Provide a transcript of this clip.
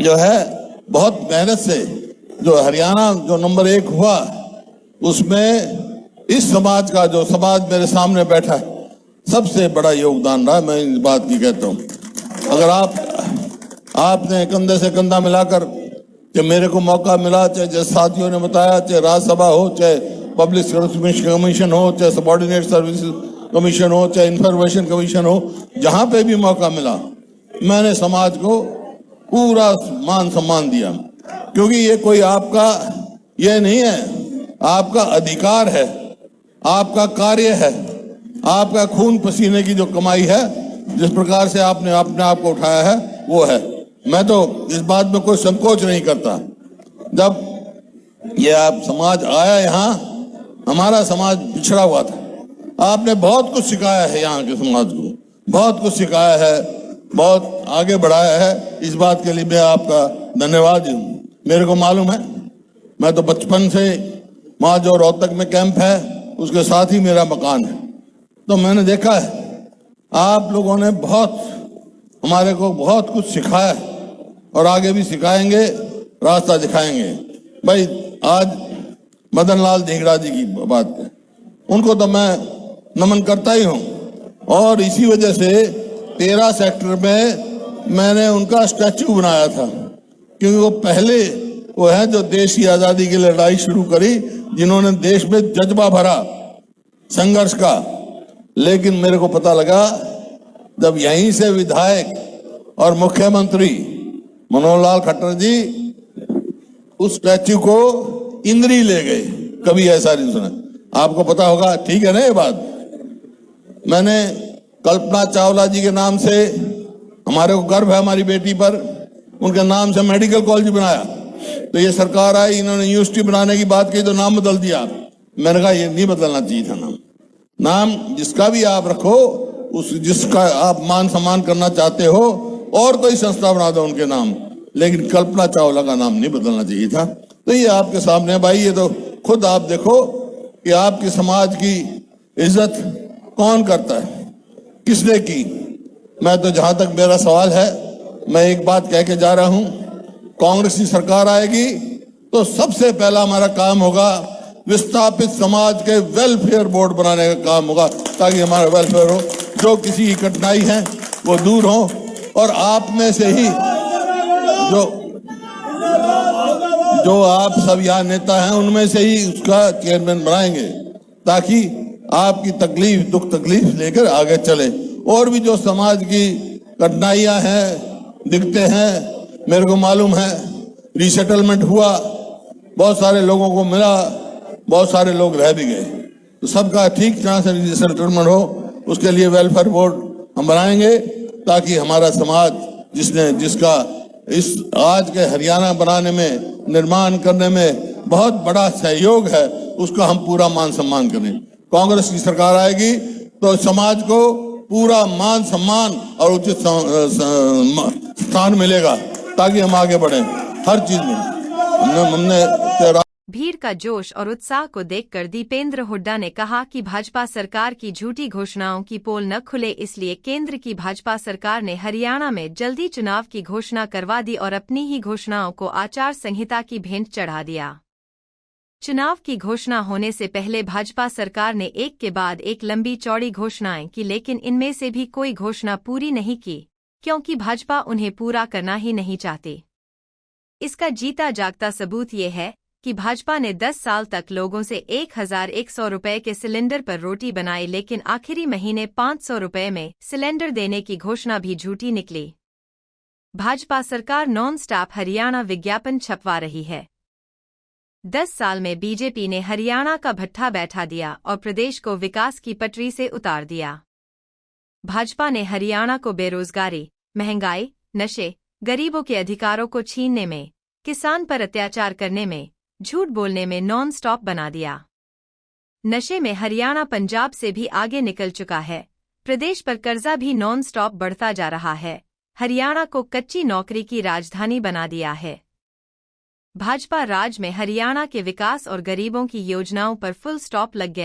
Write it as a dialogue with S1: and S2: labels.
S1: जो है बहुत मेहनत से जो हरियाणा जो नंबर 1 हुआ, उसमें इस समाज का जो समाज मेरे सामने बैठा है सबसे बड़ा योगदान रहा। मैं इस बात की कहता हूं, अगर आपने कंधे से कंधा मिलाकर, चाहे मेरे को मौका मिला, चाहे साथियों ने बताया, चाहे राज्यसभा हो, चाहे पब्लिक सर्विस कमीशन हो, चाहे सबॉर्डिनेट सर्विस कमीशन हो, चाहे इंफॉर्मेशन कमीशन हो, जहां पे भी मौका मिला मैंने समाज को पूरा मान सम्मान दिया, क्योंकि ये कोई आपका ये नहीं है, आपका अधिकार है, आपका कार्य है, आपका खून पसीने की जो कमाई है, जिस प्रकार से आपने अपने आप को उठाया है वो है। मैं तो इस बात में कोई संकोच नहीं करता। जब ये आप समाज आया यहाँ, हमारा समाज पिछड़ा हुआ था, आपने बहुत कुछ सिखाया है, यहाँ के समाज को बहुत कुछ सिखाया है, बहुत आगे बढ़ाया है। इस बात के लिए मैं आपका धन्यवाद हूँ। मेरे को मालूम है, मैं तो बचपन से वहाँ जो रोहतक में कैंप है उसके साथ ही मेरा मकान है, तो मैंने देखा है आप लोगों ने बहुत हमारे को बहुत कुछ सिखाया है और आगे भी सिखाएंगे, रास्ता दिखाएंगे। भाई आज मदन लाल ढींगरा जी की बात है, उनको तो मैं नमन करता ही हूँ, और इसी वजह से 13 सेक्टर में मैंने उनका स्टैचू बनाया था, क्योंकि वो पहले वो है जो देश की आज़ादी की लड़ाई शुरू करी, जिन्होंने देश में जज्बा भरा संघर्ष का। लेकिन मेरे को पता लगा जब यहीं से विधायक और मुख्यमंत्री मनोहर लाल खट्टर जी उस स्टैच्यू को इंद्री ले गए, कभी ऐसा नहीं सुना। आपको पता होगा, ठीक है ना ये बात। मैंने कल्पना चावला जी के नाम से, हमारे को गर्व है हमारी बेटी पर, उनके नाम से मेडिकल कॉलेज बनाया। तो ये सरकार आई, इन्होंने यूनिवर्सिटी बनाने की बात की तो नाम बदल दिया। मैंने कहा ये नहीं बदलना चाहिए था नाम जिसका भी आप रखो, उस जिसका आप मान सम्मान करना चाहते हो, और कोई संस्था बना दो उनके नाम, लेकिन कल्पना चावला का नाम नहीं बदलना चाहिए था। तो ये आपके सामने है भाई, ये तो खुद आप देखो कि आपके समाज की इज्जत कौन करता है, किसने की। मैं तो जहां तक मेरा सवाल है, मैं एक बात कह के जा रहा हूं, कांग्रेस की सरकार आएगी तो सबसे पहला हमारा काम होगा विस्थापित समाज के वेलफेयर बोर्ड बनाने का काम होगा, ताकि हमारा वेलफेयर हो, जो किसी की कठिनाई है वो दूर हो, और आप में से ही जो आप सब यहाँ नेता हैं उनमें से ही उसका चेयरमैन बनाएंगे, ताकि आपकी तकलीफ दुख तकलीफ लेकर आगे चले। और भी जो समाज की कठिनाइयां हैं दिखते हैं, मेरे को मालूम है रीसेटलमेंट हुआ, बहुत सारे लोगों को मिला, बहुत सारे लोग रह भी गए, तो सबका ठीक तरह से रीसेटलमेंट हो, उसके लिए वेलफेयर बोर्ड हम बनाएंगे, ताकि हमारा समाज जिसका इस आज के हरियाणा बनाने में, निर्माण करने में बहुत बड़ा सहयोग है, उसका हम पूरा मान सम्मान करें। कांग्रेस की सरकार आएगी तो समाज को पूरा मान सम्मान और उचित स्थान मिलेगा, ताकि हम आगे बढ़े हर चीज में। हमने
S2: भीड़ का जोश और उत्साह को देखकर दीपेंद्र हुड्डा ने कहा कि भाजपा सरकार की झूठी घोषणाओं की पोल न खुले, इसलिए केंद्र की भाजपा सरकार ने हरियाणा में जल्दी चुनाव की घोषणा करवा दी और अपनी ही घोषणाओं को आचार संहिता की भेंट चढ़ा दिया। चुनाव की घोषणा होने से पहले भाजपा सरकार ने एक के बाद एक लंबी चौड़ी घोषणाएं की, लेकिन इनमें से भी कोई घोषणा पूरी नहीं की, क्योंकि भाजपा उन्हें पूरा करना ही नहीं चाहती। इसका जीता जागता सबूत ये है कि भाजपा ने 10 साल तक लोगों से 1100 रुपए के सिलेंडर पर रोटी बनाई, लेकिन आखिरी महीने 500 रुपए में सिलेंडर देने की घोषणा भी झूठी निकली। भाजपा सरकार नॉन स्टॉप हरियाणा विज्ञापन छपवा रही है। 10 साल में बीजेपी ने हरियाणा का भट्ठा बैठा दिया और प्रदेश को विकास की पटरी से उतार दिया। भाजपा ने हरियाणा को बेरोजगारी, महंगाई, नशे, गरीबों के अधिकारों को छीनने में, किसान पर अत्याचार करने में, झूठ बोलने में नॉन स्टॉप बना दिया। नशे में हरियाणा पंजाब से भी आगे निकल चुका है। प्रदेश पर कर्जा भी नॉन स्टॉप बढ़ता जा रहा है। हरियाणा को कच्ची नौकरी की राजधानी बना दिया है। भाजपा राज में हरियाणा के विकास और गरीबों की योजनाओं पर फुल स्टॉप लग गया।